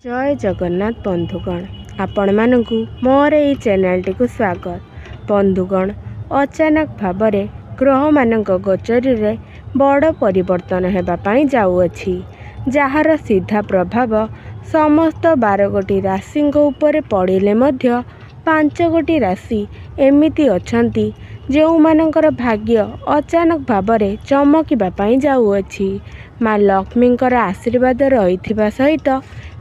जय जगन्नाथ बंधुगण आपण मानकु मोर ए चैनल टी स्वागत। बंधुगण अचानक भाव ग्रह मानक गोचर रे बड़ परिवर्तन होगापाई जाऊँगी जार सीधा प्रभाव समस्त 12 गोटी राशि उपर पड़े 5 गोटी राशि एमिति अछंती जो मानकर भाग्य अचानक भाव चमकीबापाई जाऊँगी। माँ लक्ष्मींकर आशीर्वाद रही सहित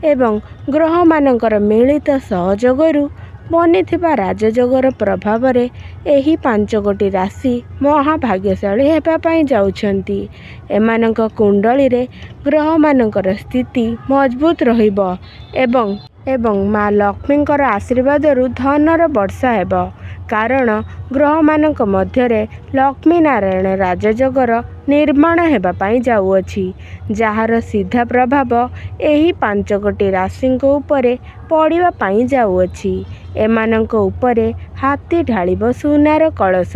एवं ग्रह मानकर मिलित सहयोगरू बनी राजयोगर प्रभाव रे एही 5 गोटी राशि महाभाग्यशाली होगापाई जाउछंती। एमानक कुंडली रे ग्रह मानकर स्थिति मजबूत रहिबो एवं माँ लक्ष्मींकर आशीर्वादरू धनर वर्षा हेबो। कारण ग्रह मानक मध्यरे लक्ष्मी नारायण राजयोगर निर्माण होगापाई जाऊँगी जार सीधा प्रभाव एही 5 गोटी राशि उपरे पड़ापाई जाऊँगी। एमानक उपरे हाथी ढालिब सुनार कलश।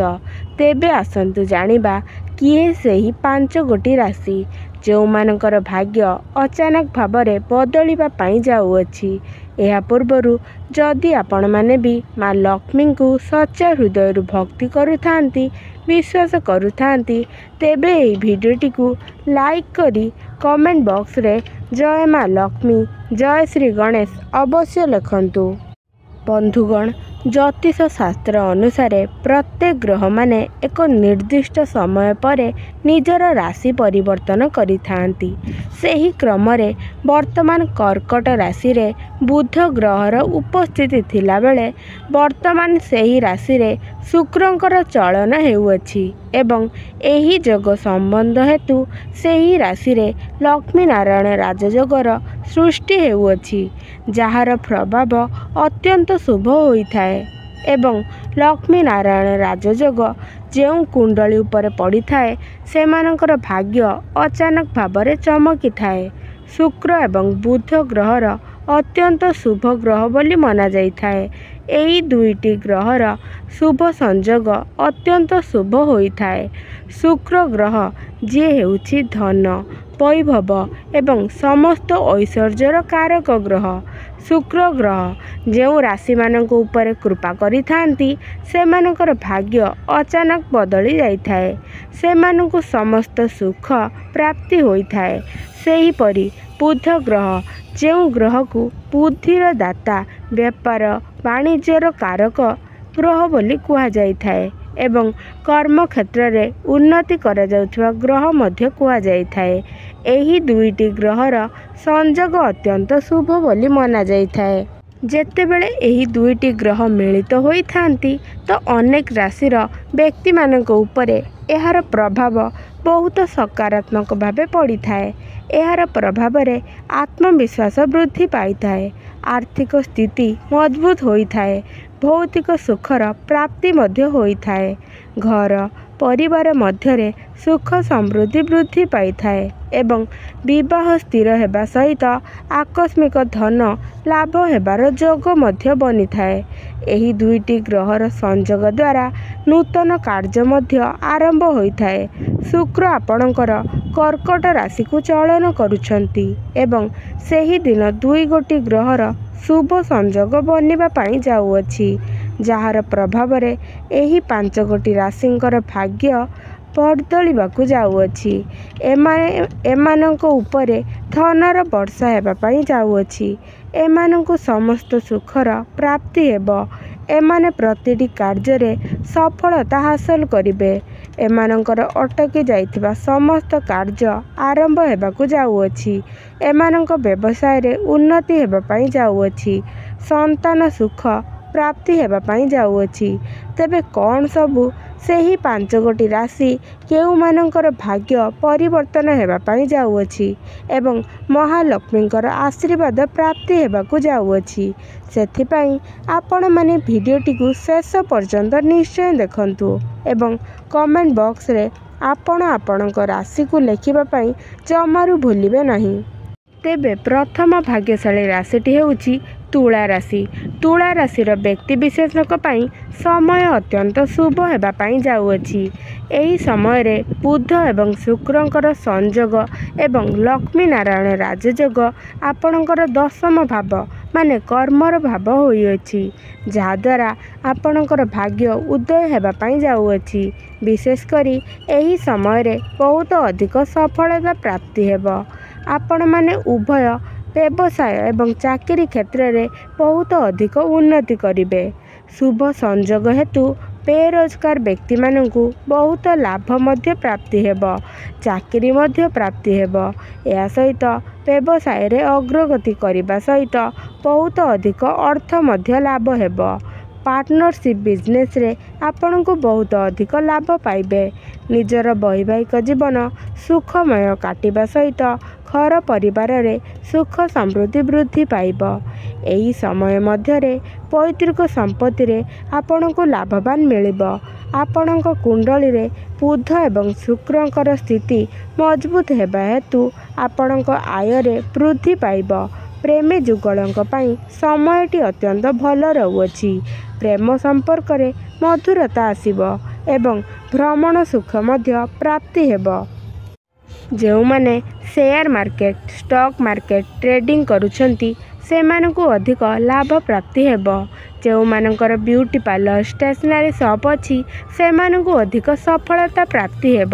तेबे आसंतु जानिबा किए सेही 5 गोटी राशि जो मानकर भाग्य अचानक भाव बदलिबापाई जाऊँगी। यह पूर्वरु जदि आपण माने भी माँ लक्ष्मी को सच्चा हृदय भक्ति करुथांती विश्वास करुथांती तेबे एही भिडियोटी को लाइक करी कमेंट बॉक्स रे जय माँ लक्ष्मी जय श्री गणेश अवश्य लिखंतु। बंधुगण ज्योतिष शास्त्र अनुसार प्रत्येक ग्रह माने एक निर्दिष्ट समय पर निजर राशि परिवर्तन करिथांती। सेही क्रम रे वर्तमान कर्कट राशि रे बुध ग्रहर उपस्थिति थिला बेले वर्तमान सेही राशि रे शुक्रंकर चलन हेउअछि एवं एही जोग संबंध हेतु सेही राशि रे लक्ष्मी नारायण राजयोगर सृष्टि हेउअछि जार प्रभाव अत्यंत शुभ होइथाए एवं लक्ष्मी नारायण राजयोग जो कुंडली उपर पड़ी थाए सेमानकर भाग्य अचानक भाव चमकी थाए। शुक्र एवं बुध ग्रहर अत्यंत शुभ ग्रह बोली मना जाइथाए। एही दुईटी ग्रहर शुभ संयोग अत्यंत शुभ होइथाए। शुक्र ग्रह जी हेउछि धन वैभव एवं समस्त ऐश्वर्यर कारक ग्रह। शुक्र ग्रह जो राशि मानक ऊपर कृपा करि थांती सेमानकर भाग्य अचानक बदली जाइथाए। सेमानकु समस्त सुख प्राप्ति होइथाए। सेहीपरि बुध ग्रह जो ग्रह को बुद्धिर दाता व्यापार वाणिज्यर कारक ग्रह बोली कुहा जाइथाए एवं कर्म क्षेत्र रे उन्नति करा जाउथवा ग्रह मध्य कुहा जाइथाए। एही दुईटी ग्रहर संयोग अत्यंत शुभ बोली मना जाइथाए। जेतेबेले एही दुईटी ग्रह मिलित होइथांती तो अनेक राशिर व्यक्ति मानक उपरे एहार प्रभाव बहुत सकारात्मक भावे पड़ी थाए। एहार प्रभाव रे आत्मविश्वास वृद्धि पाई थाए। आर्थिक स्थिति मजबूत होई थाए। भौतिक सुखर प्राप्ति मध्य होई थाए। घर परिवार मध्यरे सुख समृद्धि वृद्धि पाई थाए एवं विवाह स्थिर हेबा सहित आकस्मिक धन लाभ हेबार जोग मध्य बनी थाए। एही दुईटी ग्रहर संयोग द्वारा नूतन कार्य मध्य आरंभ होई थाए। शुक्र आपणकर कर्कट राशि को चलन करुछंती एवं सेही दिन 2 गोटी ग्रहर शुभ संयोग बनिबा पाई जाउअछि जार प्रभाव रे एही 5 गोटी राशिंकर भाग्य बदलिबाकु जाउअछि। एमानक उपरे धनर वर्षा हेबा पाई जाउअछि। एमानकु समस्त सुखर प्राप्ति हेबो। एमाने प्रतिटी कार्य रे सफलता हासिल करिवे। एमानकर अटकी जाइथिबा समस्त कार्य आरंभ हेबाकु जाउअछि। एमानक व्यवसाय रे उन्नति हेबा पाई जाउअछि। संतान सुख प्राप्ति हेबा पाई जाउअछि। तेबे कौन सबु सेही 5 गोटी राशि केउ मानकर भाग्य परिवर्तन हेबा पाई जाउअछि एवं महालक्ष्मींकर आशीर्वाद प्राप्ति हेबाकु जाउअछि सेथिपाई आपण माने भिडियोटी को शेष पर्यंत निश्चय देखंतु एवं कमेंट बॉक्स रे आपण आपणक राशि को लेखिबा पाई जमारू भूलिबे नाही। तेबे प्रथम भाग्यशाली राशिटी हेउछि ତୁଳା ରାଶି। ତୁଳା ରାଶିର ବ୍ୟକ୍ତିବିଶେଷଙ୍କ ପାଇଁ ସମୟ ଅତ୍ୟନ୍ତ ଶୁଭ ହେବା ପାଇଁ ଯାଉଅଛି। ଏହି ସମୟରେ ବୁଧ ଏବଂ ଶୁକ୍ରଙ୍କର ସଂଯୋଗ ଏବଂ ଲକ୍ଷ୍ମୀ ନାରାୟଣ ରାଜଯୋଗ ଆପଣଙ୍କର ଦଶମ ଭାବ ମାନେ କର୍ମର ଭାବ ହୋଇଅଛି, ଯାହାଦ୍ୱାରା ଆପଣଙ୍କର ଭାଗ୍ୟ ଉଦୟ ହେବା ପାଇଁ ଯାଉଅଛି। ବିଶେଷ କରି ଏହି ସମୟରେ ବହୁତ ଅଧିକ ସଫଳତା ପ୍ରାପ୍ତି ହେବ। ଆପଣମାନେ ଉଭୟ ବ୍ୟବସାୟ ଏବଂ ଚାକିରି କ୍ଷେତ୍ରରେ ବହୁତ ଅଧିକ ଉନ୍ନତି କରିବେ। ଶୁଭ ସଂଯୋଗ ହେତୁ ବେରୋଜଗାର ବ୍ୟକ୍ତିମାନଙ୍କୁ ବହୁତ ଲାଭ ମଧ୍ୟ ପ୍ରାପ୍ତି ହେବ, ଚାକିରି ମଧ୍ୟ ପ୍ରାପ୍ତି ହେବ। ଏହା ସହିତ ବ୍ୟବସାୟରେ ଅଗ୍ରଗତି କରିବା ସହିତ ବହୁତ ଅଧିକ ଅର୍ଥ ମଧ୍ୟ ଲାଭ ହେବ। ପାର୍ଟନରସିପ୍ ବିଜନେସ୍ରେ ଆପଣଙ୍କୁ ବହୁତ ଅଧିକ ଲାଭ ପାଇବେ। ନିଜର ବୈବାହିକ ଜୀବନ ସୁଖମୟ କାଟିବା ସହିତ ଘର ପରିବାରରେ ସୁଖ ସମୃଦ୍ଧି ବୃଦ୍ଧି ପାଇବ। ଏହି ସମୟ ମଧ୍ୟରେ ପୈତୃକ ସମ୍ପତ୍ତିରେ ଆପଣଙ୍କୁ ଲାଭବାନ ମିଳିବ। ଆପଣଙ୍କ କୁଣ୍ଡଳୀରେ ବୁଧ ଏବଂ ଶୁକ୍ରଙ୍କର ସ୍ଥିତି ମଜବୁତ ହେବା ହେତୁ ଆପଣଙ୍କ ଆୟରେ ବୃଦ୍ଧି ପାଇବ। ପ୍ରେମୀ ଯୁଗଳଙ୍କ ପାଇଁ ସମୟଟି ଅତ୍ୟନ୍ତ ଭଲ ରହୁଅଛି। ପ୍ରେମ ସମ୍ପର୍କରେ ମଧୁରତା ଆସିବ ଏବଂ ଭ୍ରମଣ ସୁଖ ମଧ୍ୟ ପ୍ରାପ୍ତି ହେବ। ଯେଉଁମାନେ share market, stock market trading କରୁଛନ୍ତି ସେମାନଙ୍କୁ ଅଧିକ ଲାଭ ପ୍ରାପ୍ତି ହେବ। ଯେଉଁମାନଙ୍କର ବ୍ୟୁଟି ପାର୍ଲର, ଷ୍ଟେସନାରୀ ସପ୍ ଅଛି ସେମାନଙ୍କୁ ଅଧିକ ସଫଳତା ପ୍ରାପ୍ତି ହେବ।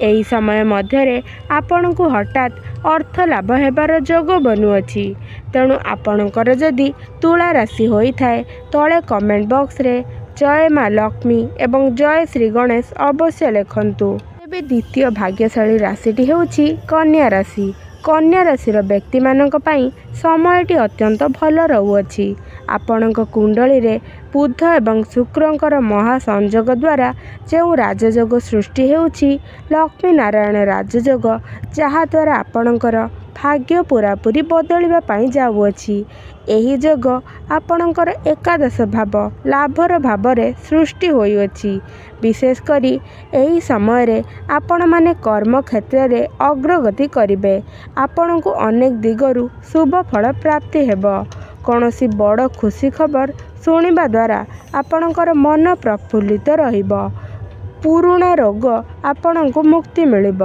ଏହି ସମୟ ମଧ୍ୟରେ ଆପଣଙ୍କୁ ହଠାତ୍ ଅର୍ଥ ଲାଭ ହେବାର ଯୋଗ ବନୁଅଛି। ତେଣୁ ଆପଣଙ୍କର ଯଦି ତୁଳା ରାଶି ହୋଇଥାଏ ତଳେ କମେଣ୍ଟ ବକ୍ସରେ ଜୟ ମା ଲକ୍ଷ୍ମୀ ଏବଂ ଜୟ ଶ୍ରୀ ଗଣେଶ ଅବଶ୍ୟ ଲେଖନ୍ତୁ। ତେବେ ଦ୍ୱିତୀୟ ଭାଗ୍ୟଶାଳୀ ରାଶିଟି ହେଉଛି କନ୍ୟା ରାଶି। କନ୍ୟା ରାଶିର ବ୍ୟକ୍ତିମାନଙ୍କ ପାଇଁ ସମୟଟି ଅତ୍ୟନ୍ତ ଭଲ ରହୁଅଛି। ଆପଣଙ୍କ କୁଣ୍ଡଳୀରେ ବୁଧ ଏବଂ ଶୁକ୍ରଙ୍କର ମହାସଂଯୋଗ ଦ୍ୱାରା ଯେଉଁ ରାଜଯୋଗ ସୃଷ୍ଟି ହେଉଛି ଲକ୍ଷ୍ମୀ ନାରାୟଣ ରାଜଯୋଗ, ଯାହାଦ୍ୱାରା ଆପଣଙ୍କର ଭାଗ୍ୟ ପୂରାପୂରି ବଦଳିବା ପାଇଁ ଯାଉଅଛି। ଏହି ଯୋଗ ଆପଣଙ୍କର ଏକାଦଶ ଭାବ ଲାଭର ଭାବରେ ସୃଷ୍ଟି ହୋଇଅଛି। ବିଶେଷ କରି ଏହି ସମୟରେ ଆପଣମାନେ କର୍ମକ୍ଷେତ୍ରରେ ଅଗ୍ରଗତି କରିବେ। ଆପଣଙ୍କୁ ଅନେକ ଦିଗରୁ ଶୁଭ ଫଳ ପ୍ରାପ୍ତି ହେବ। କୌଣସି ବଡ଼ ଖୁସି ଖବର ଶୁଣିବା ଦ୍ୱାରା ଆପଣଙ୍କର ମନ ପ୍ରଫୁଲ୍ଲିତ ରହିବ। ପୁରୁଣା ରୋଗ ଆପଣଙ୍କୁ ମୁକ୍ତି ମିଳିବ।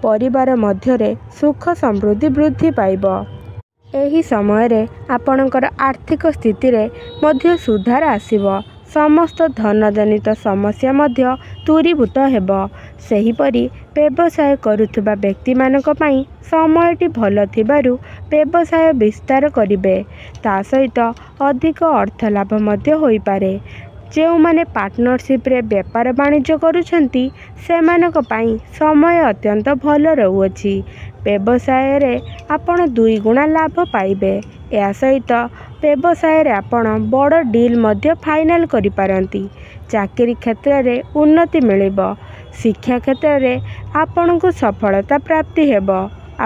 ପରିବାର ମଧ୍ୟରେ ସୁଖ ସମୃଦ୍ଧି ବୃଦ୍ଧି ପାଇବ। ଏହି ସମୟରେ ଆପଣଙ୍କର ଆର୍ଥିକ ସ୍ଥିତିରେ ମଧ୍ୟ ସୁଧାର ଆସିବ। ସମସ୍ତ ଧନଜନିତ ସମସ୍ୟା ମଧ୍ୟ ଦୂରୀଭୂତ ହେବ। ସେହିପରି ବ୍ୟବସାୟ କରୁଥିବା ବ୍ୟକ୍ତିମାନଙ୍କ ପାଇଁ ସମୟଟି ଭଲ ଥିବାରୁ ବ୍ୟବସାୟ ବିସ୍ତାର କରିବେ। ତା ସହିତ ଅଧିକ ଅର୍ଥ ଲାଭ ମଧ୍ୟ ହୋଇପାରେ। ଯେଉଁମାନେ ପାର୍ଟନରସିପ୍ରେ ବେପାର ବାଣିଜ୍ୟ କରୁଛନ୍ତି ସେମାନଙ୍କ ପାଇଁ ସମୟ ଅତ୍ୟନ୍ତ ଭଲ ରହୁଅଛି। ବ୍ୟବସାୟରେ ଆପଣ 2 ଗୁଣା ଲାଭ ପାଇବେ। ଏହା ସହିତ ବ୍ୟବସାୟରେ ଆପଣ ବଡ଼ ଡିଲ୍ ମଧ୍ୟ ଫାଇନାଲ କରିପାରନ୍ତି। ଚାକିରି କ୍ଷେତ୍ରରେ ଉନ୍ନତି ମିଳିବ। ଶିକ୍ଷା କ୍ଷେତ୍ରରେ ଆପଣଙ୍କୁ ସଫଳତା ପ୍ରାପ୍ତି ହେବ।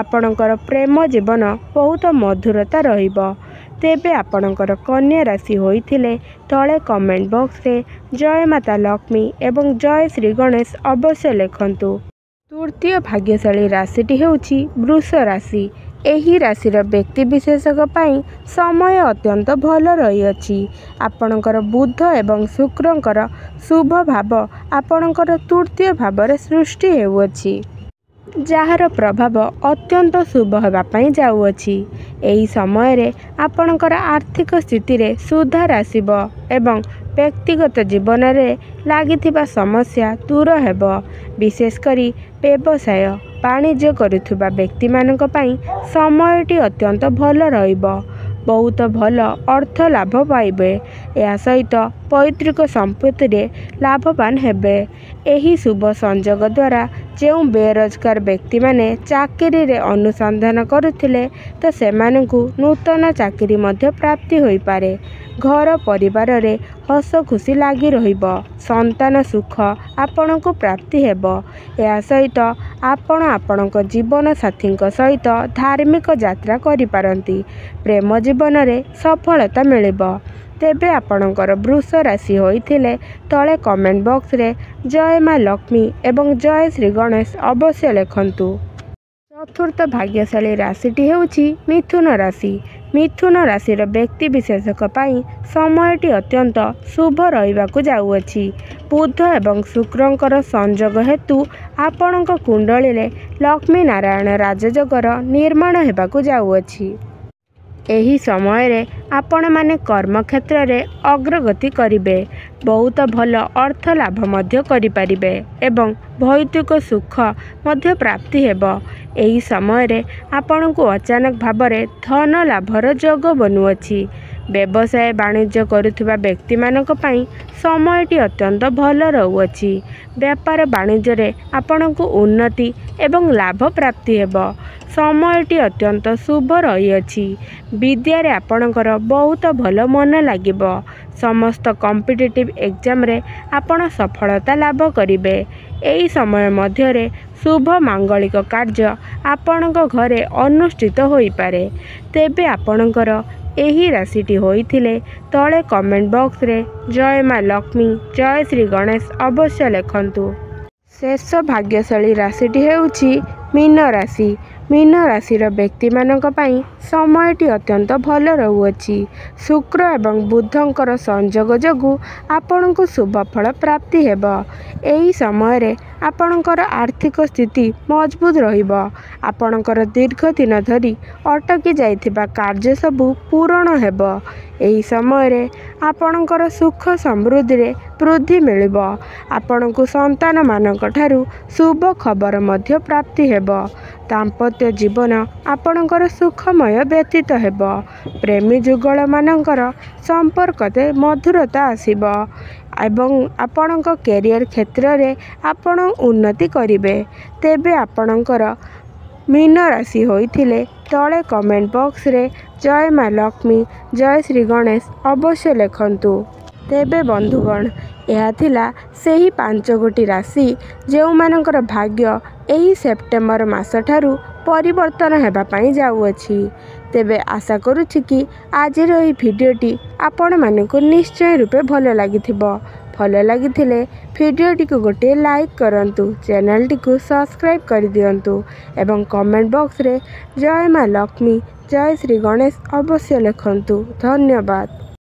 ଆପଣଙ୍କର ପ୍ରେମ ଜୀବନ ବହୁତ ମଧୁରତା ରହିବ। ତେବେ ଆପଣଙ୍କର କନ୍ୟା ରାଶି ହୋଇଥିଲେ ତଳେ କମେଣ୍ଟ ବକ୍ସରେ ଜୟ ମାତା ଲକ୍ଷ୍ମୀ ଏବଂ ଜୟ ଶ୍ରୀ ଗଣେଶ ଅବଶ୍ୟ ଲେଖନ୍ତୁ। ତୃତୀୟ ଭାଗ୍ୟଶାଳୀ ରାଶିଟି ହେଉଛି ବୃଷ ରାଶି। ଏହି ରାଶିର ବ୍ୟକ୍ତିବିଶେଷଙ୍କ ପାଇଁ ସମୟ ଅତ୍ୟନ୍ତ ଭଲ ରହିଅଛି। ଆପଣଙ୍କର ବୁଧ ଏବଂ ଶୁକ୍ରଙ୍କର ଶୁଭ ଭାବ ଆପଣଙ୍କର ତୃତୀୟ ଭାବରେ ସୃଷ୍ଟି ହେଉଅଛି, ଯାହାର ପ୍ରଭାବ ଅତ୍ୟନ୍ତ ଶୁଭ ହେବା ପାଇଁ ଯାଉଅଛି। ଏହି ସମୟରେ ଆପଣଙ୍କର ଆର୍ଥିକ ସ୍ଥିତିରେ ସୁଧାର ଆସିବ ଏବଂ ବ୍ୟକ୍ତିଗତ ଜୀବନରେ ଲାଗିଥିବା ସମସ୍ୟା ଦୂର ହେବ। ବିଶେଷ କରି ବ୍ୟବସାୟ ବାଣିଜ୍ୟ କରୁଥିବା ବ୍ୟକ୍ତିମାନଙ୍କ ପାଇଁ ସମୟଟି ଅତ୍ୟନ୍ତ ଭଲ ରହିବ। ବହୁତ ଭଲ ଅର୍ଥ ଲାଭ ପାଇବେ। ଏହା ସହିତ ପୈତୃକ ସମ୍ପତ୍ତିରେ ଲାଭବାନ ହେବେ। ଏହି ଶୁଭ ସଂଯୋଗ ଦ୍ୱାରା ଯେଉଁ ବେରୋଜଗାର ବ୍ୟକ୍ତିମାନେ ଚାକିରିରେ ଅନୁସନ୍ଧାନ କରୁଥିଲେ ତ ସେମାନଙ୍କୁ ନୂତନ ଚାକିରି ମଧ୍ୟ ପ୍ରାପ୍ତି ହୋଇପାରେ। ଘର ପରିବାରରେ ହସ ଖୁସି ଲାଗି ରହିବ। ସନ୍ତାନ ସୁଖ ଆପଣଙ୍କୁ ପ୍ରାପ୍ତି ହେବ। ଏହା ସହିତ ଆପଣ ଆପଣଙ୍କ ଜୀବନସାଥୀଙ୍କ ସହିତ ଧାର୍ମିକ ଯାତ୍ରା କରିପାରନ୍ତି। ପ୍ରେମ ଜୀବନରେ ସଫଳତା ମିଳିବ। ତେବେ ଆପଣଙ୍କର ବୃଷ ରାଶି ହୋଇଥିଲେ ତଳେ କମେଣ୍ଟ ବକ୍ସରେ ଜୟ ମା ଲକ୍ଷ୍ମୀ ଏବଂ ଜୟ ଶ୍ରୀ ଗଣେଶ ଅବଶ୍ୟ ଲେଖନ୍ତୁ। ଚତୁର୍ଥ ଭାଗ୍ୟଶାଳୀ ରାଶିଟି ହେଉଛି ମିଥୁନ ରାଶି। ମିଥୁନ ରାଶିର ବ୍ୟକ୍ତିବିଶେଷଙ୍କ ପାଇଁ ସମୟଟି ଅତ୍ୟନ୍ତ ଶୁଭ ରହିବାକୁ ଯାଉଅଛି। ବୁଧ ଏବଂ ଶୁକ୍ରଙ୍କର ସଂଯୋଗ ହେତୁ ଆପଣଙ୍କ କୁଣ୍ଡଳୀରେ ଲକ୍ଷ୍ମୀ ନାରାୟଣ ରାଜଯୋଗର ନିର୍ମାଣ ହେବାକୁ ଯାଉଅଛି। ଏହି ସମୟରେ ଆପଣମାନେ କର୍ମକ୍ଷେତ୍ରରେ ଅଗ୍ରଗତି କରିବେ। ବହୁତ ଭଲ ଅର୍ଥ ଲାଭ ମଧ୍ୟ କରିପାରିବେ ଏବଂ ଭୌତିକ ସୁଖ ମଧ୍ୟ ପ୍ରାପ୍ତି ହେବ। ଏହି ସମୟରେ ଆପଣଙ୍କୁ ଅଚାନକ ଭାବରେ ଧନ ଲାଭର ଯୋଗ ବନୁଅଛି। ବ୍ୟବସାୟ ବାଣିଜ୍ୟ କରୁଥିବା ବ୍ୟକ୍ତିମାନଙ୍କ ପାଇଁ ସମୟଟି ଅତ୍ୟନ୍ତ ଭଲ ରହୁଅଛି। ବ୍ୟାପାର ବାଣିଜ୍ୟରେ ଆପଣଙ୍କୁ ଉନ୍ନତି ଏବଂ ଲାଭ ପ୍ରାପ୍ତି ହେବ। ସମୟଟି ଅତ୍ୟନ୍ତ ଶୁଭ ରହିଅଛି। ବିଦ୍ୟାରେ ଆପଣଙ୍କର ବହୁତ ଭଲ ମନ ଲାଗିବ। ସମସ୍ତ କମ୍ପିଟିଟିଭ୍ ଏକ୍ଜାମରେ ଆପଣ ସଫଳତା ଲାଭ କରିବେ। ଏହି ସମୟ ମଧ୍ୟରେ ଶୁଭ ମାଙ୍ଗଳିକ କାର୍ଯ୍ୟ ଆପଣଙ୍କ ଘରେ ଅନୁଷ୍ଠିତ ହୋଇପାରେ। ତେବେ ଆପଣଙ୍କର ଏହି ରାଶିଟି ହୋଇଥିଲେ ତଳେ କମେଣ୍ଟ ବକ୍ସରେ ଜୟ ମା ଲକ୍ଷ୍ମୀ, ଜୟ ଶ୍ରୀ ଗଣେଶ ଅବଶ୍ୟ ଲେଖନ୍ତୁ। ଶେଷ ଭାଗ୍ୟଶାଳୀ ରାଶିଟି ହେଉଛି ମୀନ ରାଶି। ମୀନ ରାଶିର ବ୍ୟକ୍ତିମାନଙ୍କ ପାଇଁ ସମୟଟି ଅତ୍ୟନ୍ତ ଭଲ ରହୁଅଛି। ଶୁକ୍ର ଏବଂ ବୁଧଙ୍କର ସଂଯୋଗ ଯୋଗୁଁ ଆପଣଙ୍କୁ ଶୁଭଫଳ ପ୍ରାପ୍ତି ହେବ। ଏହି ସମୟରେ ଆପଣଙ୍କର ଆର୍ଥିକ ସ୍ଥିତି ମଜବୁତ ରହିବ। ଆପଣଙ୍କର ଦୀର୍ଘ ଦିନ ଧରି ଅଟକି ଯାଇଥିବା କାର୍ଯ୍ୟ ସବୁ ପୂରଣ ହେବ। ଏହି ସମୟରେ ଆପଣଙ୍କର ସୁଖ ସମୃଦ୍ଧିରେ ବୃଦ୍ଧି ମିଳିବ। ଆପଣଙ୍କୁ ସନ୍ତାନମାନଙ୍କ ଠାରୁ ଶୁଭ ଖବର ମଧ୍ୟ ପ୍ରାପ୍ତି ହେବ। ଦାମ୍ପତ୍ୟ ଜୀବନ ଆପଣଙ୍କର ସୁଖମୟ ବ୍ୟତୀତ ହେବ। ପ୍ରେମୀ ଯୁଗଳମାନଙ୍କର ସମ୍ପର୍କରେ ମଧୁରତା ଆସିବ ଏବଂ ଆପଣଙ୍କ କ୍ୟାରିୟର କ୍ଷେତ୍ରରେ ଆପଣ ଉନ୍ନତି କରିବେ। ତେବେ ଆପଣଙ୍କର ମୀନ ରାଶି ହୋଇଥିଲେ ତଳେ କମେଣ୍ଟ ବକ୍ସରେ ଜୟ ମା ଲକ୍ଷ୍ମୀ, ଜୟ ଶ୍ରୀ ଗଣେଶ ଅବଶ୍ୟ ଲେଖନ୍ତୁ। ତେବେ ବନ୍ଧୁଗଣ, ଏହା ଥିଲା ସେହି 5ଗୋଟି ରାଶି ଯେଉଁମାନଙ୍କର ଭାଗ୍ୟ ଏହି ସେପ୍ଟେମ୍ବର ମାସଠାରୁ ପରିବର୍ତ୍ତନ ହେବା ପାଇଁ ଯାଉଅଛି। ତେବେ ଆଶା କରୁଛି କି ଆଜିର ଏହି ଭିଡ଼ିଓଟି ଆପଣମାନଙ୍କୁ ନିଶ୍ଚୟ ରୂପେ ଭଲ ଲାଗିଥିବ। ଭଲ ଲାଗିଥିଲେ ଭିଡ଼ିଓଟିକୁ ଗୋଟିଏ ଲାଇକ୍ କରନ୍ତୁ, ଚ୍ୟାନେଲଟିକୁ ସବସ୍କ୍ରାଇବ୍ କରିଦିଅନ୍ତୁ ଏବଂ କମେଣ୍ଟ ବକ୍ସରେ ଜୟ ମା ଲକ୍ଷ୍ମୀ, ଜୟ ଶ୍ରୀ ଗଣେଶ ଅବଶ୍ୟ ଲେଖନ୍ତୁ। ଧନ୍ୟବାଦ।